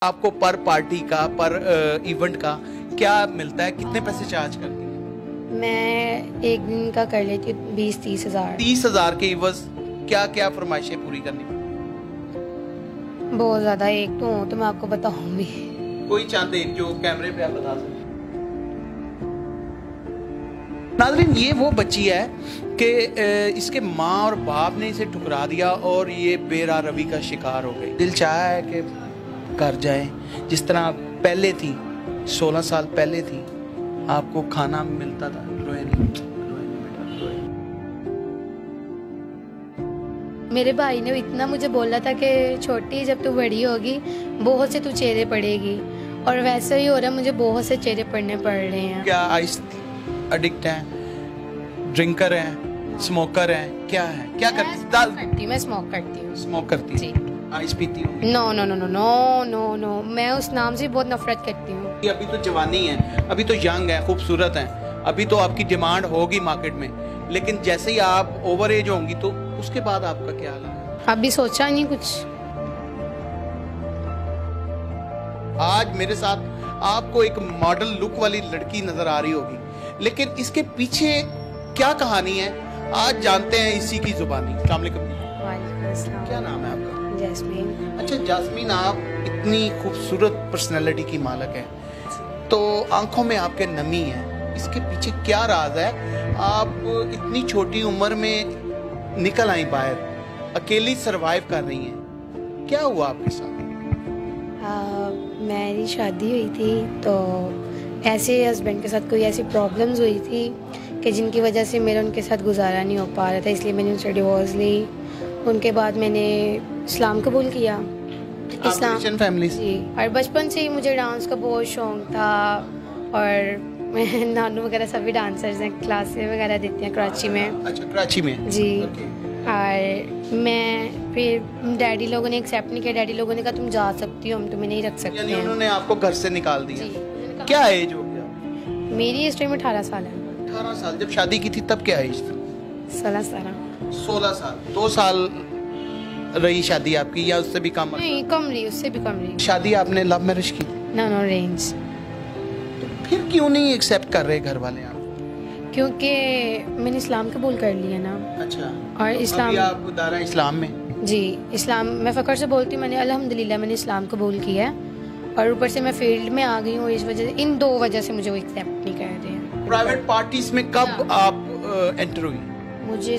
आपको पर पार्टी का पर इवेंट का क्या मिलता है, कितने पैसे चार्ज करती हैं? मैं एक दिन का कर लेती हूँ 20-30 हज़ार। 30,000 के इवज क्या क्या फरमाइशें पूरी करनी पड़ती? बहुत ज़्यादा, एक तो हो तो मैं आपको बताऊंगी। कोई चांद एक जो कैमरे पे आप बता सकते। नाज़रीन, ये वो बच्ची है कि इसके माँ और बाप ने इसे ठुकरा दिया और ये बेरा रवि का शिकार हो गई। दिल चाहा है कि कर जाए जिस तरह पहले थी, 16 साल पहले थी, आपको खाना मिलता था। रोए नहीं, मेरे भाई ने इतना मुझे बोला था कि छोटी जब तू बड़ी होगी बहुत से तू चेहरे पड़ेगी, और वैसे ही हो रहा है, मुझे बहुत से चेहरे पड़ने पड़ रहे हैं। क्या आइस एडिक्ट हैं, ड्रिंकर हैं, स्मोकर हैं, क्या है, क्या करती? मैं स्मोक करती हूँ। स्मोक करती जी। हूँ, आइस पीती हूँ? No no no no no no no, मैं उस नाम से बहुत नफरत करती हूँ। अभी तो जवानी है, अभी तो यंग है, खूबसूरत है, अभी तो आपकी डिमांड होगी मार्केट में, लेकिन जैसे ही आप ओवर एज होंगी तो उसके बाद आपका क्या हाल है? अभी सोचा नहीं कुछ। आज मेरे साथ आपको एक मॉडल लुक वाली लड़की नजर आ रही होगी, लेकिन इसके पीछे क्या कहानी है आज जानते हैं इसी की जुबानी। अस्सलाम वालेकुम। क्या नाम है आपका? जैस्मीन। अच्छा जास्मीन, आप इतनी खूबसूरत पर्सनैलिटी की मालक है, तो आंखों में आपके नमी है, इसके पीछे क्या राज है? आप इतनी छोटी उम्र में निकल आई बाहर, अकेली सरवाइव कर रही हैं, क्या हुआ आपके साथ? मेरी शादी हुई थी तो ऐसे हस्बैंड के साथ कोई ऐसी प्रॉब्लम्स हुई थी कि जिनकी वजह से मेरा उनके साथ गुजारा नहीं हो पा रहा था, इसलिए मैंने उनसे डिवोर्स ली। उनके बाद मैंने इस्लाम कबूल किया। इस्लाम फैमिली जी, और बचपन से ही मुझे डांस का बहुत शौक था, और मैं नानू वगैरह सभी डांसर्स हैं, क्लासेस वगैरह देती हैं कराची में। अच्छा, कराची में? जी। और मैं फिर डैडी लोगों ने एक्सेप्ट नहीं किया, डैडी लोगों ने कहा तुम जा सकती हो, हम तुम्हें नहीं रख सकते यानी हैं। उन्होंने आपको घर से निकाल दिया? जी। क्या एज हो गया? मेरी इस टाइम 18 साल है। 18 साल। जब शादी की थी तब क्या एज थी? 16 साल। 2 साल रही शादी आपकी या उससे भी कम? नहीं, कम रही, उससे भी कम रही। शादी आपने लव मैरिज की? Know arrange. तो फिर क्यों नहीं एक्सेप्ट कर रहे घर वाले आप? क्योंकि मैंने इस्लाम कबूल कर लिया ना। अच्छा। और इस्लाम, अभी आप दायरा इस्लाम में? जी, इस्लाम मैं फ़ख्र से बोलती हूँ, मैंने अल्हम्दुलिल्लाह मैंने इस्लाम कबूल किया है, और ऊपर से मैं फील्ड में आ गई हूँ। इस वजह से, इन 2 वजह से मुझे वो एक्सेप्ट नहीं कर रहे हैं। प्राइवेट पार्टीज में कब आप एंटर हुई? मुझे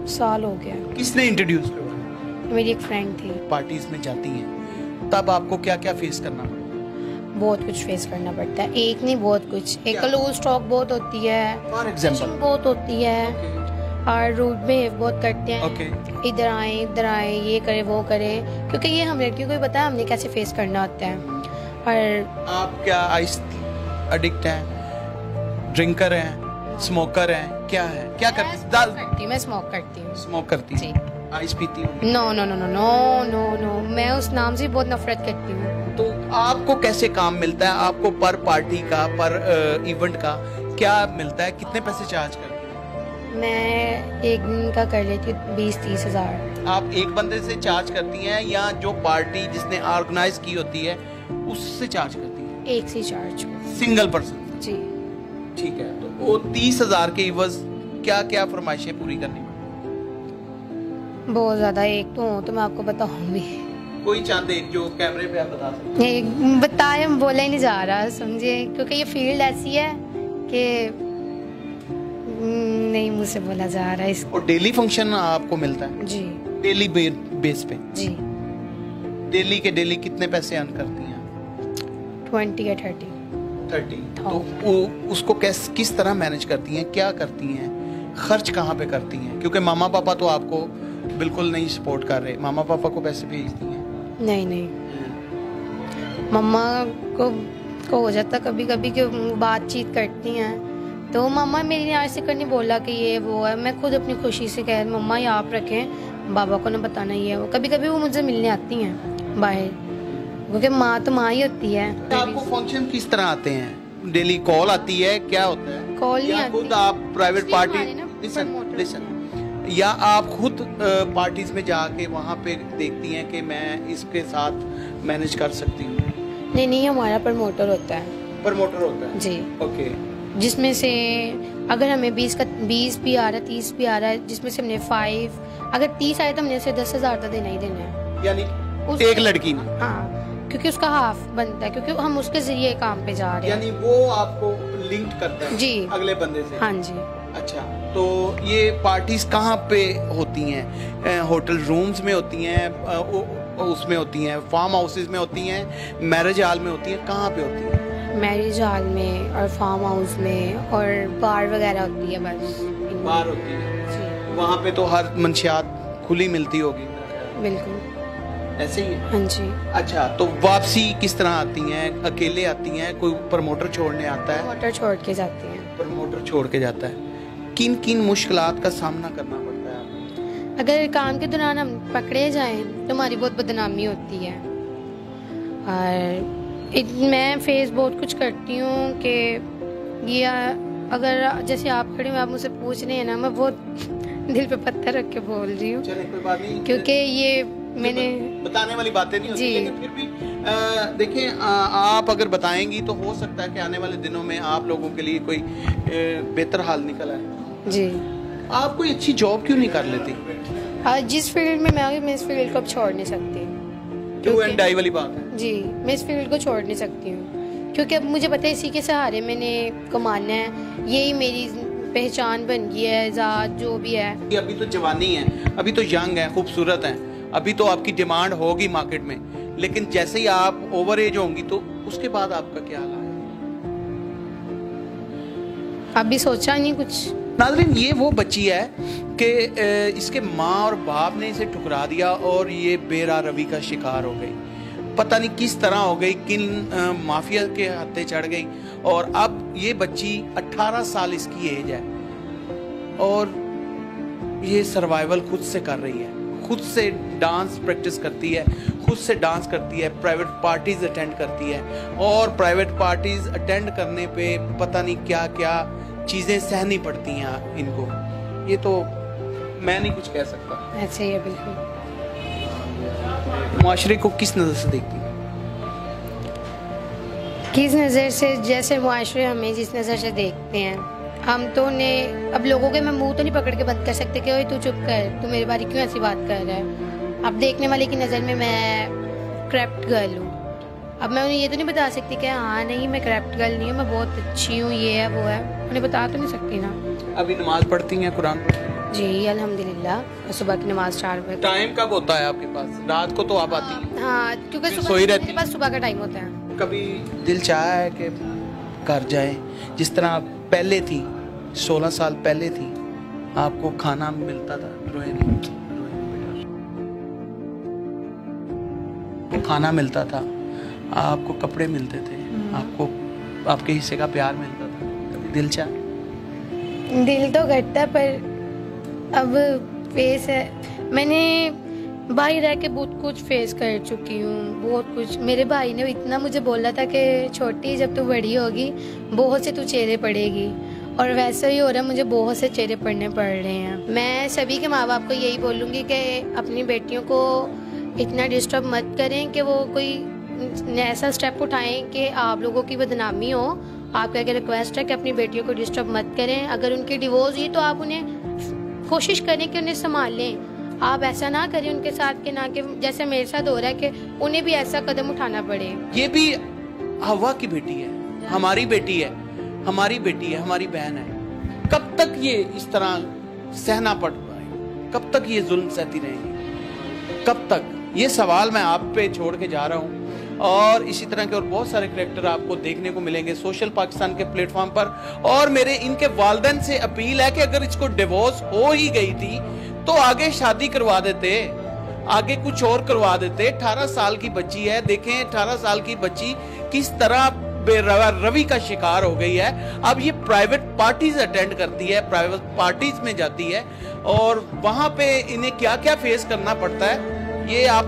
साल हो गया। किसने इंट्रोड्यूस करवाया? मेरी एक फ्रेंड थी। पार्टीज में जाती हैं तब आपको क्या क्या फेस करना पड़ता है? बहुत कुछ फेस करना पड़ता है, एक नहीं बहुत कुछ। एक लूज टॉक बहुत होती है, फॉर एग्जांपल बहुत होती है, और रूड बिहेव बहुत करते हैं। इधर आए, ये करे वो करे, क्योंकि ये हम लड़कियों को ही पता है हमने कैसे फेस करना होता है। और आप क्या आइस एडिक्ट हैं, ड्रिंकर हैं, स्मोकर हैं, क्या है, क्या करती? मैं स्मोक करती हूँ। स्मोक करती जी। आइस पीती हूँ? No no no no no no no, मैं उस नाम से बहुत नफरत करती हूँ। तो आपको कैसे काम मिलता है? आपको पर पार्टी का, पर इवेंट का क्या मिलता है, कितने पैसे चार्ज करती हैं? मैं एक दिन का कर लेती हूँ 20-30 हज़ार। आप एक बंदे से चार्ज करती हैं या जो पार्टी जिसने ऑर्गेनाइज की होती है उससे चार्ज करती हैं? एक से चार्ज। Single person? जी। ठीक है, तो वो 30,000 के इवज क्या क्या फरमाइशें पूरी करनी पड़ती? बहुत ज़्यादा, एक तो हो तो मैं आपको बताऊंगी। कोई चांद एक जो कैमरे पे आप बता सकते हैं? एक बताए, बोला ही नहीं जा रहा, समझिए, क्योंकि ये फील्ड ऐसी है कि नहीं मुझसे बोला जा रहा है। और डेली फंक्शन आपको मिलता है? जी। डेली बेस पे? जी। डेली के डेली कितने पैसे अर्न करती हैं? 20 या 30। तो वो उसको किस तरह मैनेज करती हैं, क्या करती हैं, खर्च कहाँ पे करती हैं? क्योंकि मामा पापा तो आपको बिल्कुल नहीं सपोर्ट कर रहे, मामा पापा को पैसे भेजती हैं? नहीं, मम्मा को हो जाता कभी कभी कि बातचीत करती हैं, तो मम्मा मेरी ने आज से करनी बोला कि ये वो है, मैं खुद अपनी खुशी से कह मम्मा ये आप रखें, बाबा को ना बताना ये वो। कभी कभी वो मुझे मिलने आती हैं बाहर, क्योंकि माँ तो माँ ही होती है। आपको फंक्शन किस तरह आते हैं? डेली कॉल आती है, क्या होता है? कॉल नहीं आती, खुद आप प्राइवेट पार्टी? लिसन, या आप खुद पार्टीज में जाके वहाँ पे देखती हैं कि मैं इसके साथ मैनेज कर सकती हूँ? नहीं नहीं, हमारा प्रमोटर होता है। प्रमोटर होता है जी। ओके। जिसमें से अगर हमें 20 भी आ रहा है, 30 भी आ रहा है, जिसमें से हमने 5, अगर 30 आए तो हमने उसे 10,000 तो देना ही देना है। यानी एक लड़की ने? हाँ, क्योंकि उसका हाफ बनता है, क्योंकि हम उसके जरिए काम पे जा रहे हैं। यानी वो आपको लिंक करता है जी अगले बंदे से? हाँ जी। अच्छा, तो ये पार्टीज कहाँ पे होती हैं? होटल रूम्स में होती हैं, उसमें होती हैं, फार्म हाउसेज में होती हैं, मैरिज हॉल में होती हैं, कहाँ पे होती हैं? मैरिज हॉल में और फार्म हाउस में और बार वगैरह होती है। बस बार होती है वहाँ पे, तो हर मंशियात खुली मिलती होगी? बिल्कुल ऐसे ही है। हाँ जी। अच्छा, तो वापसी किस तरह आती हैं? अकेले आती हैं? कोई प्रमोटर छोड़ने आता है? प्रमोटर छोड़ के जाती हैं। प्रमोटर छोड़ के जाता है। किन किन मुश्किलात का सामना करना पड़ता है आपको? अगर काम के दौरान हम पकड़े जाएं तो हमारी बहुत बदनामी होती है। और मैं फेस बहुत कुछ करती हूँ कि ये अगर जैसे आप खड़े हो, आप मुझसे पूछ रहे हैं ना, मैं बहुत दिल पे पत्थर रख के बोल रही हूँ, क्योंकि ये मैंने बताने वाली बातें नहीं होती, लेकिन फिर भी देखें, आप अगर बताएंगी तो हो सकता है कि आने वाले दिनों में आप लोगों के लिए कोई बेहतर हाल निकल आए। जी। आप कोई अच्छी जॉब क्यों नहीं कर लेती? जिस फील्ड में मैं आ गई, मैं इस फील्ड को अब छोड़ नहीं सकती। डू एंड डाई वाली बात है जी, मैं इस फील्ड को छोड़ नहीं सकती हूँ, क्योंकि अब मुझे पता है इसी के सहारे मैंने कमाना है, यही मेरी पहचान बन गई है, ज़ात जो भी है। अभी तो जवानी है, अभी तो यंग है, खूबसूरत है, अभी तो आपकी डिमांड होगी मार्केट में, लेकिन जैसे ही आप ओवर एज होंगी तो उसके बाद आपका क्या हाल है? अभी सोचा नहीं कुछ। नाज़रीन, ये वो बच्ची है कि इसके माँ और बाप ने इसे ठुकरा दिया और ये बेरा रवि का शिकार हो गई। पता नहीं किस तरह हो गई, किन माफिया के हाथे चढ़ गई, और अब ये बच्ची 18 साल इसकी एज है और ये सर्वाइवल खुद से कर रही है, खुद से डांस प्रैक्टिस करती है, खुद से डांस करती है, प्राइवेट पार्टीज अटेंड करती है, और प्राइवेट पार्टीज अटेंड करने पे पता नहीं क्या क्या चीज़ें सहनी पड़ती हैं इनको। ये तो मैं नहीं कुछ कह सकता। ऐसे ही है बिल्कुल। मुआशरे को किस नज़र से देखती है? किस नज़र से? जैसे मुआशरे हमें जिस नज़र से देखते हैं, हम तो उन्हें, अब लोगों के मैं मुंह तो नहीं पकड़ के बंद कर सकते कि ओए तू चुप कर, तू मेरे बारे क्यों ऐसी बात कर रहा है। अब देखने वाले की नज़र में मैं क्रैप्ट गर्ल हूँ, अब मैं उन्हें ये तो नहीं बता सकती कि हाँ नहीं मैं क्रैप्ट गर्ल नहीं हूँ, मैं बहुत अच्छी हूँ, ये है वो है, उन्हें बता तो नहीं सकती ना। अभी नमाज पढ़ती हैं, कुरान? जी अल्हम्दुलिल्लाह, सुबह की नमाज 4 बजे। टाइम कब होता है आपके पास? रात को तो आप आती हैं? हाँ, क्योंकि सोई रहती मेरे पास सुबह का टाइम होता है। कभी दिल चाहा है कि घर जाए, जिस तरह आप पहले थी, 16 साल पहले थी, आपको खाना मिलता था, खाना मिलता था, आपको कपड़े मिलते थे, आपको आपके हिस्से का प्यार मिलता था, कभी दिल चाहा? दिल तो घटता, पर अब फेस है, मैंने भाई रह के बहुत कुछ फेस कर चुकी हूँ, बहुत कुछ। मेरे भाई ने इतना मुझे बोला था कि छोटी जब तू बड़ी होगी बहुत से तू चेहरे पड़ेगी, और वैसा ही हो रहा है, मुझे बहुत से चेहरे पड़ने पड़ रहे हैं। मैं सभी के माँ बाप को यही बोलूँगी कि अपनी बेटियों को इतना डिस्टर्ब मत करें कि वो कोई ऐसा स्टेप उठाएं कि आप लोगों की बदनामी हो। आपका एक रिक्वेस्ट है कि अपनी बेटियों को डिस्टर्ब मत करें। अगर उनकी डिवोर्स हुई तो आप उन्हें कोशिश करें कि उन्हें संभाल लें। आप ऐसा ना करें उनके साथ कि ना कि जैसे मेरे साथ हो रहा है कि उन्हें भी ऐसा कदम उठाना पड़े। ये भी हवा की बेटी है, हमारी बेटी है, हमारी बेटी है, हमारी बहन है। कब तक ये इस तरह सहना पड़ पाए? कब तक ये जुल्म सहती रहेंगी? कब तक? ये सवाल मैं आप पे छोड़ के जा रहा हूँ, और इसी तरह के और बहुत सारे करैक्टर आपको देखने को मिलेंगे सोशल पाकिस्तान के प्लेटफॉर्म पर। और मेरे इनके वालिदैन से अपील है कि अगर इसको डिवोर्स हो ही गई थी तो आगे शादी करवा देते, आगे कुछ और करवा देते। 18 साल की बच्ची है, देखें 18 साल की बच्ची किस तरह रवि का शिकार हो गई है। अब ये प्राइवेट पार्टीज अटेंड करती है, प्राइवेट पार्टीज में जाती है, और वहां पे इन्हें क्या क्या फेस करना पड़ता है ये आप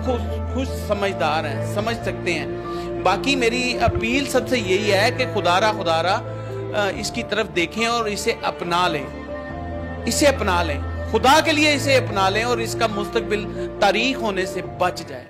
खुद समझदार हैं, समझ सकते हैं। बाकी मेरी अपील सबसे यही है कि खुदारा इसकी तरफ देखें और इसे अपना लें, इसे अपना लें, खुदा के लिए इसे अपना लें और इसका मुस्तकबिल तारीख होने से बच जाए।